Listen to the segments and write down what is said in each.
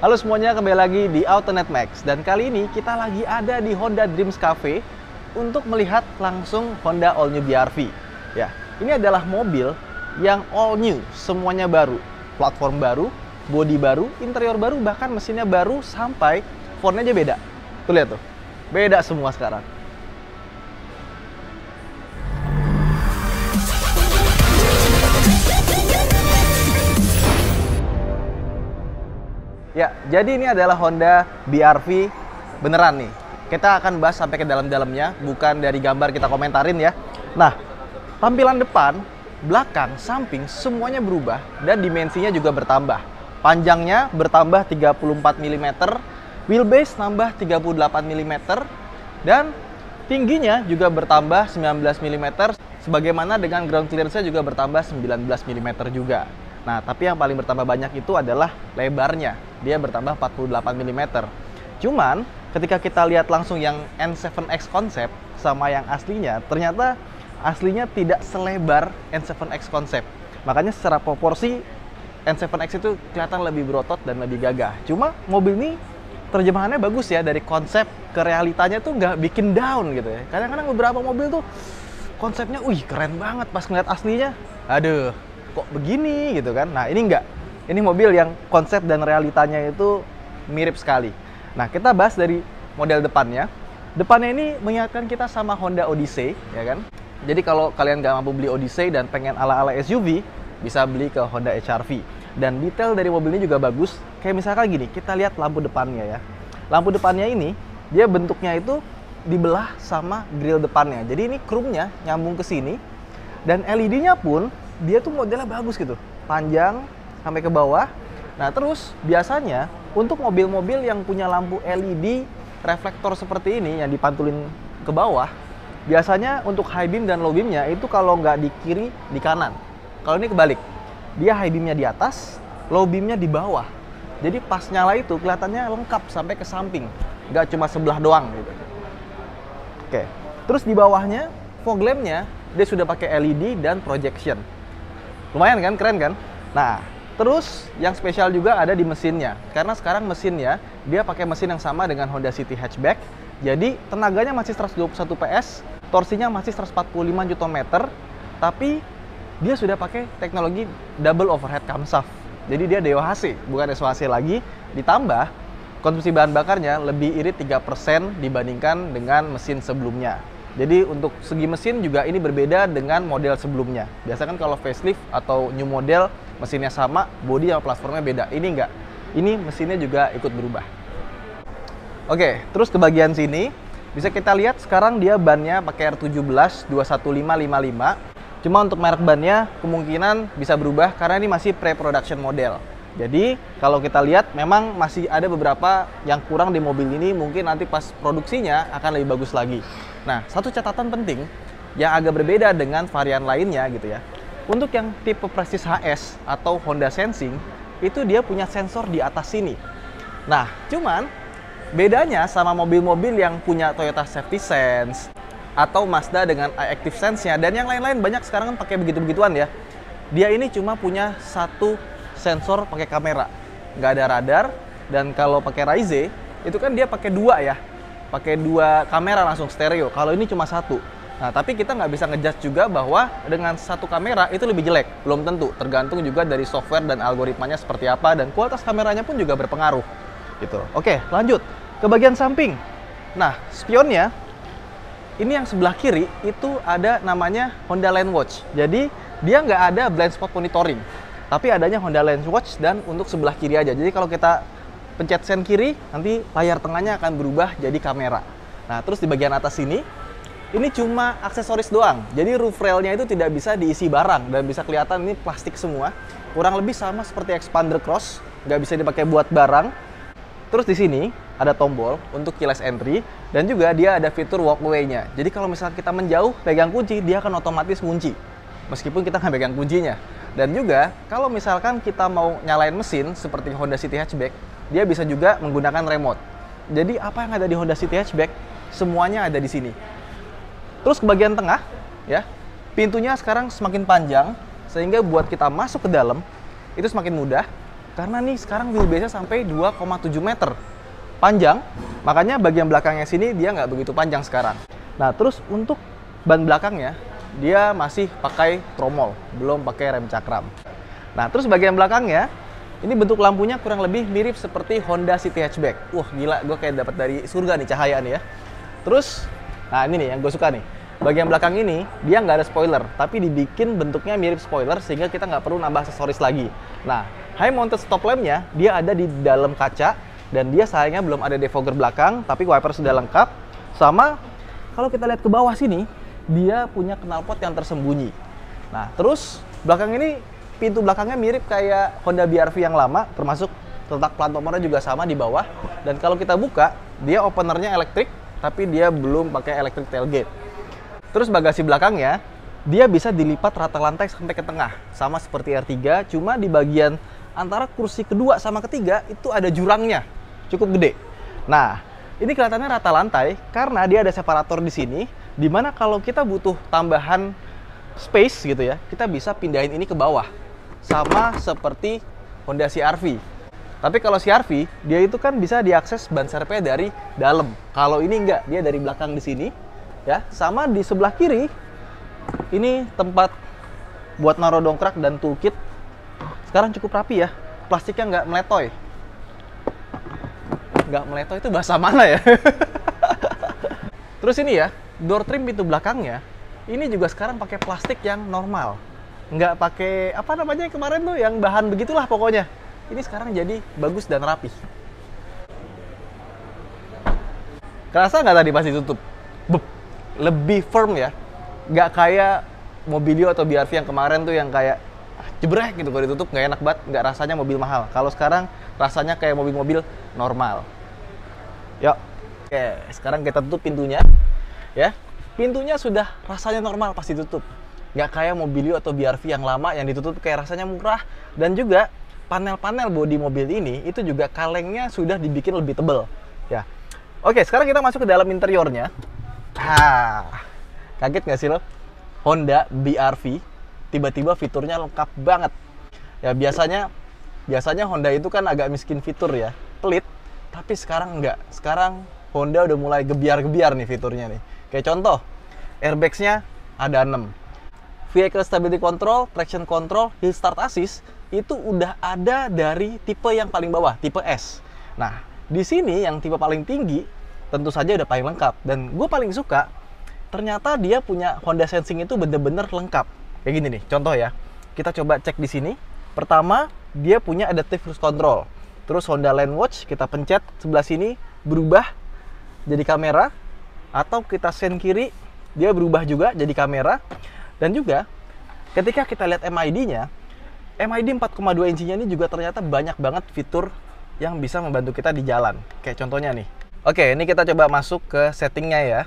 Halo semuanya, kembali lagi di Autonet Max. Dan kali ini kita lagi ada di Honda Dreams Cafe untuk melihat langsung Honda All New BR-V. Ya, ini adalah mobil yang all new, semuanya baru. Platform baru, bodi baru, interior baru, bahkan mesinnya baru sampai fontnya aja beda. Tuh lihat tuh, beda semua sekarang. Ya, jadi ini adalah Honda BR-V beneran nih. Kita akan bahas sampai ke dalam-dalamnya, bukan dari gambar kita komentarin ya. Nah, tampilan depan, belakang, samping, semuanya berubah dan dimensinya juga bertambah. Panjangnya bertambah 34 mm, wheelbase nambah 38 mm, dan tingginya juga bertambah 19 mm, sebagaimana dengan ground clearance-nya juga bertambah 19 mm juga. Nah, tapi yang paling bertambah banyak itu adalah lebarnya. Dia bertambah 48 mm. Cuman, ketika kita lihat langsung yang N7X Concept sama yang aslinya, ternyata aslinya tidak selebar N7X Concept. Makanya secara proporsi, N7X itu kelihatan lebih berotot dan lebih gagah. Cuma, mobil ini terjemahannya bagus ya. Dari konsep ke realitanya tuh nggak bikin down gitu ya. Kadang-kadang beberapa mobil tuh konsepnya, wih keren banget. Pas ngeliat aslinya, aduh, kok begini gitu kan. Nah, ini enggak. Ini mobil yang konsep dan realitanya itu mirip sekali. Nah, kita bahas dari model depannya. Depannya ini mengingatkan kita sama Honda Odyssey, ya kan? Jadi kalau kalian nggak mampu beli Odyssey dan pengen ala-ala SUV, bisa beli ke Honda HR-V. Dan detail dari mobil ini juga bagus. Kayak misalkan gini, kita lihat lampu depannya ya. Lampu depannya ini, dia bentuknya itu dibelah sama grill depannya. Jadi ini chrome-nya nyambung ke sini. Dan LED-nya pun dia tuh modelnya bagus gitu, panjang sampai ke bawah. Nah, terus biasanya untuk mobil-mobil yang punya lampu LED reflektor seperti ini yang dipantulin ke bawah, biasanya untuk high beam dan low beamnya itu kalau nggak di kiri, di kanan. Kalau ini kebalik, dia high beamnya di atas, low beamnya di bawah. Jadi pas nyala itu kelihatannya lengkap sampai ke samping, nggak cuma sebelah doang gitu. Oke, terus di bawahnya fog lamp-nya dia sudah pakai LED dan projection. Lumayan kan, keren kan? Nah, terus yang spesial juga ada di mesinnya. Karena sekarang mesinnya, dia pakai mesin yang sama dengan Honda City Hatchback. Jadi, tenaganya masih 121 PS, torsinya masih 145 Nm, tapi dia sudah pakai teknologi double overhead camshaft. Jadi dia DOHC, bukan SOHC lagi. Ditambah, konsumsi bahan bakarnya lebih irit 3% dibandingkan dengan mesin sebelumnya. Jadi untuk segi mesin juga ini berbeda dengan model sebelumnya. Biasanya kan kalau facelift atau new model mesinnya sama, bodi sama platformnya beda. Ini enggak. Ini mesinnya juga ikut berubah. Oke, terus ke bagian sini bisa kita lihat sekarang dia bannya pakai R17 21555. Cuma untuk merek bannya kemungkinan bisa berubah karena ini masih pre-production model. Jadi kalau kita lihat memang masih ada beberapa yang kurang di mobil ini, mungkin nanti pas produksinya akan lebih bagus lagi. Nah, satu catatan penting yang agak berbeda dengan varian lainnya gitu ya. Untuk yang tipe Prestige HS atau Honda Sensing, itu dia punya sensor di atas sini. Nah, cuman bedanya sama mobil-mobil yang punya Toyota Safety Sense atau Mazda dengan iActive Sense-nya dan yang lain-lain banyak sekarang kan pakai begitu-begituan ya. Dia ini cuma punya satu sensor pakai kamera, nggak ada radar. Dan kalau pakai Raize itu kan dia pakai dua ya, pakai dua kamera langsung stereo. Kalau ini cuma satu. Nah, tapi kita nggak bisa ngejudge juga bahwa dengan satu kamera itu lebih jelek, belum tentu. Tergantung juga dari software dan algoritmanya seperti apa, dan kualitas kameranya pun juga berpengaruh gitu. Oke, lanjut ke bagian samping. Nah, spionnya ini yang sebelah kiri itu ada namanya Honda Lane Watch. Jadi dia nggak ada blind spot monitoring, tapi adanya Honda Lane Watch dan untuk sebelah kiri aja. Jadi kalau kita pencet sen kiri, nanti layar tengahnya akan berubah jadi kamera. Nah, terus di bagian atas ini cuma aksesoris doang. Jadi roof railnya itu tidak bisa diisi barang dan bisa kelihatan ini plastik semua. Kurang lebih sama seperti Expander Cross, nggak bisa dipakai buat barang. Terus di sini ada tombol untuk keyless entry dan juga dia ada fitur walkway-nya. Jadi kalau misalnya kita menjauh pegang kunci, dia akan otomatis kunci meskipun kita nggak pegang kuncinya. Dan juga kalau misalkan kita mau nyalain mesin seperti Honda City Hatchback, dia bisa juga menggunakan remote. Jadi apa yang ada di Honda City Hatchback semuanya ada di sini. Terus ke bagian tengah ya, pintunya sekarang semakin panjang sehingga buat kita masuk ke dalam itu semakin mudah. karena nih sekarang wheelbase-nya sampai 2,7 meter panjang, makanya bagian belakangnya sini dia nggak begitu panjang sekarang. Nah, terus untuk ban belakangnya dia masih pakai tromol, belum pakai rem cakram. Nah, terus bagian belakangnya ini bentuk lampunya kurang lebih mirip seperti Honda City Hatchback. Wah, gila, gue kayak dapat dari surga nih cahaya nih ya. Terus, nah ini nih yang gue suka nih. Bagian belakang ini dia nggak ada spoiler, tapi dibikin bentuknya mirip spoiler sehingga kita nggak perlu nambah aksesoris lagi. Nah, high mounted stop lamp-nya dia ada di dalam kaca dan dia sayangnya belum ada defogger belakang, tapi wiper sudah lengkap. Sama kalau kita lihat ke bawah sini, dia punya knalpot yang tersembunyi. Nah, terus belakang ini pintu belakangnya mirip kayak Honda BR-V yang lama, termasuk letak plat nomornya juga sama di bawah. Dan kalau kita buka, dia openernya elektrik, tapi dia belum pakai electric tailgate. Terus bagasi belakangnya, dia bisa dilipat rata lantai sampai ke tengah. Sama seperti R3, cuma di bagian antara kursi kedua sama ketiga, itu ada jurangnya. Cukup gede. Nah, ini kelihatannya rata lantai, karena dia ada separator di sini, dimana kalau kita butuh tambahan space gitu ya, kita bisa pindahin ini ke bawah. Sama seperti Honda CR-V. Tapi kalau CR-V, dia itu kan bisa diakses ban serepnya dari dalam. Kalau ini enggak, dia dari belakang di sini. Ya, sama di sebelah kiri ini tempat buat naruh dongkrak dan toolkit. Sekarang cukup rapi ya, plastiknya nggak meletoy. Nggak meletoy itu bahasa mana ya? Terus ini ya, door trim pintu belakangnya ini juga sekarang pakai plastik yang normal, nggak pakai apa namanya kemarin tuh yang bahan begitulah pokoknya. Ini sekarang jadi bagus dan rapi. Kerasa nggak tadi pas ditutup? Lebih firm ya, nggak kayak Mobilio atau BR-V yang kemarin tuh yang kayak jebrek gitu kalau ditutup nggak enak banget, nggak rasanya mobil mahal. Kalau sekarang rasanya kayak mobil-mobil normal. Yuk, oke, sekarang kita tutup pintunya, ya. Pintunya sudah rasanya normal pas ditutup, nggak kayak Mobilio atau BR-V yang lama yang ditutup kayak rasanya murah. Dan juga panel-panel bodi mobil ini itu juga kalengnya sudah dibikin lebih tebal, ya. Oke, sekarang kita masuk ke dalam interiornya. Kaget nggak sih lo? Honda BR-V tiba-tiba fiturnya lengkap banget. Ya biasanya Honda itu kan agak miskin fitur ya, pelit. Tapi sekarang enggak. Sekarang Honda udah mulai gebiar-gebiar nih fiturnya nih. Kayak contoh, airbags-nya ada 6. Vehicle Stability Control, Traction Control, Hill Start Assist itu udah ada dari tipe yang paling bawah, tipe S. Nah, di sini yang tipe paling tinggi tentu saja udah paling lengkap. Dan gue paling suka, ternyata dia punya Honda Sensing itu bener-bener lengkap. Kayak gini nih, contoh ya. Kita coba cek di sini. Pertama, dia punya Adaptive Cruise Control. Terus Honda Lane Watch, kita pencet sebelah sini, berubah jadi kamera. Atau kita sen kiri, dia berubah juga jadi kamera. Dan juga, ketika kita lihat MID-nya, MID 4,2 inchinya ini juga ternyata banyak banget fitur yang bisa membantu kita di jalan. Kayak contohnya nih. Oke, ini kita coba masuk ke settingnya ya.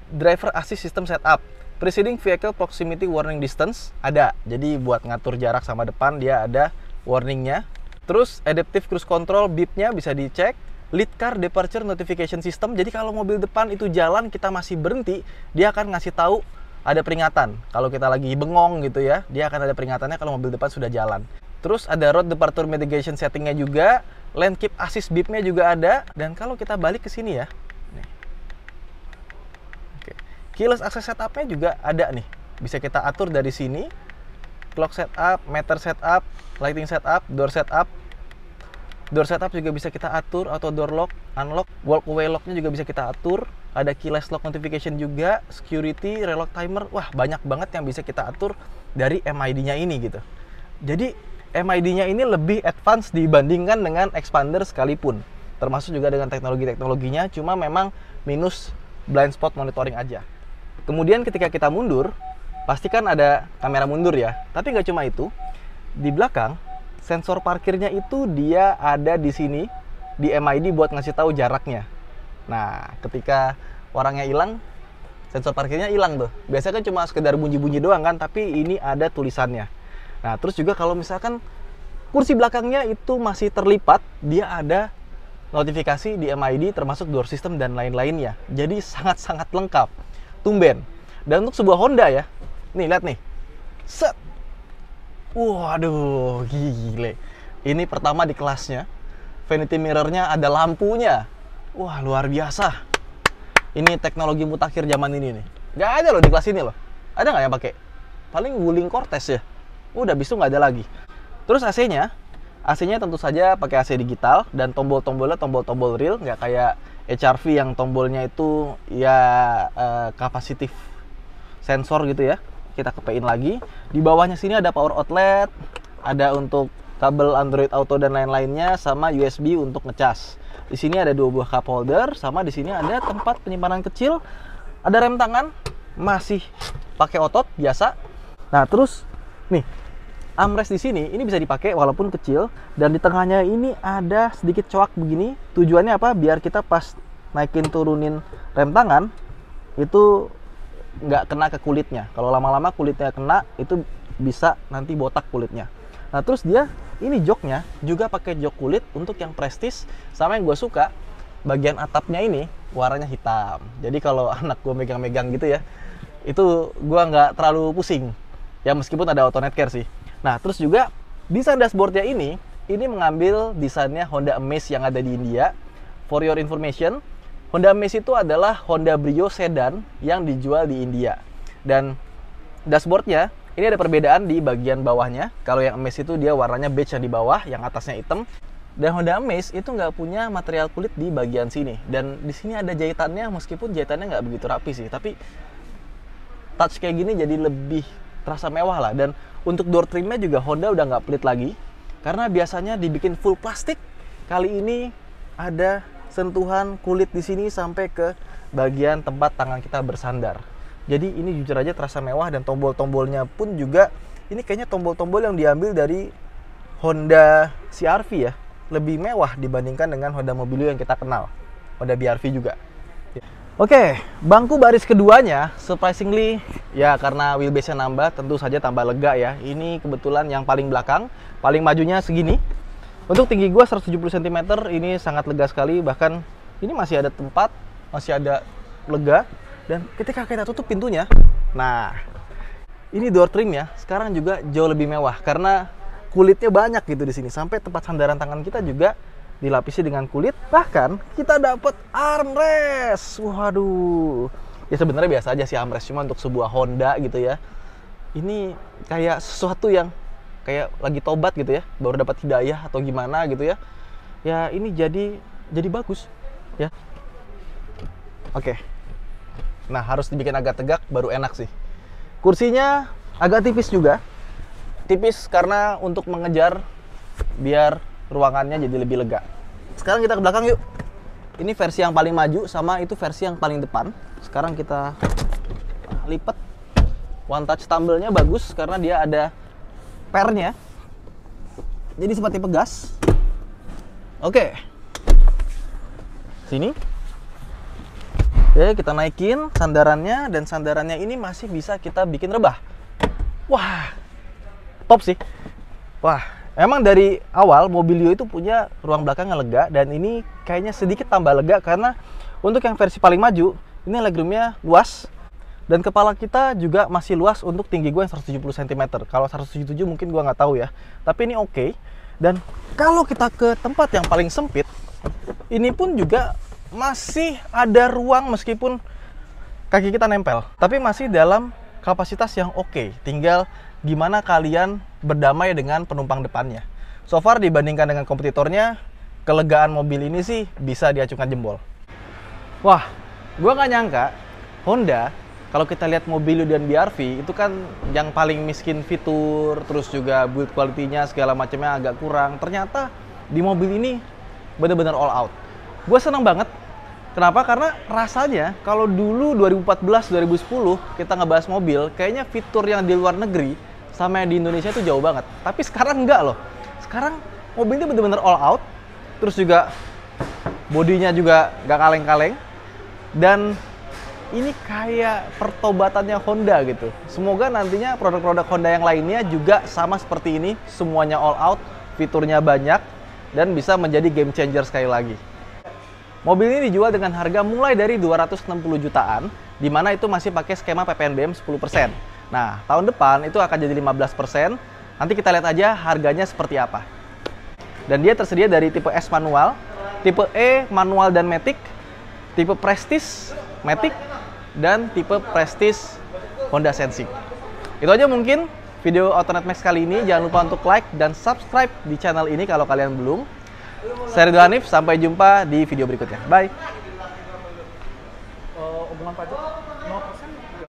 Driver Assist System Setup. Preceding Vehicle Proximity Warning Distance ada. Jadi buat ngatur jarak sama depan dia ada warningnya. Terus Adaptive Cruise Control beep-nya bisa dicek. Lead Car Departure Notification System. Jadi kalau mobil depan itu jalan kita masih berhenti, dia akan ngasih tahu ada peringatan. Kalau kita lagi bengong gitu ya, dia akan ada peringatannya kalau mobil depan sudah jalan. Terus ada Road Departure Mitigation settingnya juga. Lane Keep Assist beep-nya juga ada. Dan kalau kita balik ke sini ya, nih. Oke. Keyless Access setup-nya juga ada nih. Bisa kita atur dari sini. Clock setup, meter setup, lighting setup, door setup. Door setup juga bisa kita atur, auto door lock, unlock, walkway lock-nya juga bisa kita atur. Ada keyless lock notification juga, security, relock timer. Wah, banyak banget yang bisa kita atur dari MID-nya ini gitu. Jadi MID-nya ini lebih advance dibandingkan dengan expander sekalipun. Termasuk juga dengan teknologi-teknologinya, cuma memang minus blind spot monitoring aja. Kemudian ketika kita mundur, pasti kan ada kamera mundur ya. Tapi nggak cuma itu, di belakang sensor parkirnya itu dia ada di sini, di MID buat ngasih tahu jaraknya. Nah, ketika orangnya hilang, sensor parkirnya hilang tuh. Biasanya kan cuma sekedar bunyi-bunyi doang kan, tapi ini ada tulisannya. Nah, terus juga kalau misalkan kursi belakangnya itu masih terlipat, dia ada notifikasi di MID termasuk door system dan lain-lainnya. Jadi sangat-sangat lengkap. Tumben. Dan untuk sebuah Honda ya, nih lihat nih. Set. Waduh, gile. Ini pertama di kelasnya. Vanity mirror-nya ada lampunya. Wah, luar biasa. Ini teknologi mutakhir zaman ini nih. Nggak ada loh di kelas ini loh. Ada nggak yang pakai? Paling Wuling Cortez ya. Udah, habis itu nggak ada lagi. Terus AC-nya tentu saja pakai AC digital dan tombol-tombolnya tombol-tombol real, nggak kayak HRV yang tombolnya itu ya capacitive sensor gitu ya. Kita kepein lagi. Di bawahnya sini ada power outlet, ada untuk kabel Android Auto dan lain-lainnya, sama USB untuk ngecas. Di sini ada 2 buah cup holder, sama di sini ada tempat penyimpanan kecil. Ada rem tangan, masih pakai otot biasa. Nah, terus nih armrest di sini ini bisa dipakai walaupun kecil, dan di tengahnya ini ada sedikit coak begini. Tujuannya apa? Biar kita pas naikin turunin rem tangan itu nggak kena ke kulitnya. Kalau lama-lama kulitnya kena, itu bisa nanti botak kulitnya. Nah, terus dia ini joknya juga pakai jok kulit untuk yang prestis, sama yang gue suka bagian atapnya ini warnanya hitam. Jadi kalau anak gue megang-megang gitu ya, itu gue nggak terlalu pusing. Ya meskipun ada auto net care sih. Nah, terus juga desain dashboardnya ini mengambil desainnya Honda Amaze yang ada di India. For your information, Honda Amaze itu adalah Honda Brio sedan yang dijual di India. Dan dashboardnya ini ada perbedaan di bagian bawahnya. Kalau yang Amaze itu dia warnanya beige yang di bawah, yang atasnya hitam. Dan Honda Amaze itu nggak punya material kulit di bagian sini. Dan di sini ada jahitannya, meskipun jahitannya nggak begitu rapi sih. Tapi touch kayak gini jadi lebih terasa mewah lah. Dan untuk door trimnya juga Honda udah nggak pelit lagi. Karena biasanya dibikin full plastik. Kali ini ada sentuhan kulit di sini sampai ke bagian tempat tangan kita bersandar. Jadi ini jujur aja terasa mewah, dan tombol-tombolnya pun juga ini kayaknya tombol-tombol yang diambil dari Honda CR-V ya. Lebih mewah dibandingkan dengan Honda Mobilio yang kita kenal, Honda BR-V juga. Oke, bangku baris keduanya surprisingly ya, karena wheelbase-nya nambah tentu saja tambah lega ya. Ini kebetulan yang paling belakang, paling majunya segini. Untuk tinggi gua 170 cm, ini sangat lega sekali. Bahkan ini masih ada tempat, masih ada lega. Dan ketika kita tutup pintunya, nah ini door trimnya sekarang juga jauh lebih mewah karena kulitnya banyak gitu di sini. Sampai tempat sandaran tangan kita juga dilapisi dengan kulit. Bahkan kita dapat armrest. Waduh, ya sebenarnya biasa aja sih armrest, cuma untuk sebuah Honda gitu ya. Ini kayak sesuatu yang kayak lagi tobat gitu ya, baru dapat hidayah atau gimana gitu ya. Ya ini jadi bagus ya. Oke. Nah, harus dibikin agak tegak baru enak sih. Kursinya agak tipis juga. Tipis karena untuk mengejar biar ruangannya jadi lebih lega. Sekarang kita ke belakang yuk. Ini versi yang paling maju, sama itu versi yang paling depan. Sekarang kita lipat. One touch tumble-nya bagus karena dia ada pernya. Jadi seperti pegas. Oke. Sini. Oke, kita naikin sandarannya, dan sandarannya ini masih bisa kita bikin rebah. Wah, top sih. Wah, emang dari awal Mobilio itu punya ruang belakang yang lega, dan ini kayaknya sedikit tambah lega karena untuk yang versi paling maju, ini legroomnya luas, dan kepala kita juga masih luas untuk tinggi gue yang 170 cm. Kalau 177 mungkin gue nggak tahu ya, tapi ini oke. Dan kalau kita ke tempat yang paling sempit, ini pun juga masih ada ruang meskipun kaki kita nempel, tapi masih dalam kapasitas yang oke. Tinggal gimana kalian berdamai dengan penumpang depannya. So far dibandingkan dengan kompetitornya, kelegaan mobil ini sih bisa diacungkan jempol. Wah, gue nggak nyangka Honda, kalau kita lihat Mobilio dan BR-V itu kan yang paling miskin fitur, terus juga build quality-nya segala macamnya agak kurang. Ternyata di mobil ini benar-benar all out. Gue senang banget. Kenapa? Karena rasanya kalau dulu 2014-2010 kita ngebahas mobil, kayaknya fitur yang di luar negeri sama yang di Indonesia itu jauh banget. Tapi sekarang enggak loh. Sekarang mobil ini benar-benar all out. Terus juga bodinya juga nggak kaleng-kaleng. Dan ini kayak pertobatannya Honda gitu. Semoga nantinya produk-produk Honda yang lainnya juga sama seperti ini. Semuanya all out, fiturnya banyak, dan bisa menjadi game changer sekali lagi. Mobil ini dijual dengan harga mulai dari 260 jutaan, di mana itu masih pakai skema PPNBM 10%. Nah, tahun depan itu akan jadi 15%. Nanti kita lihat aja harganya seperti apa. Dan dia tersedia dari tipe S manual, tipe E manual dan matic, tipe Prestige matic, dan tipe Prestige Honda Sensing. Itu aja mungkin video Autonet Max kali ini. Jangan lupa untuk like dan subscribe di channel ini kalau kalian belum. Saya Ridwan Hanif, sampai jumpa di video berikutnya. Bye. Hubungan pajak.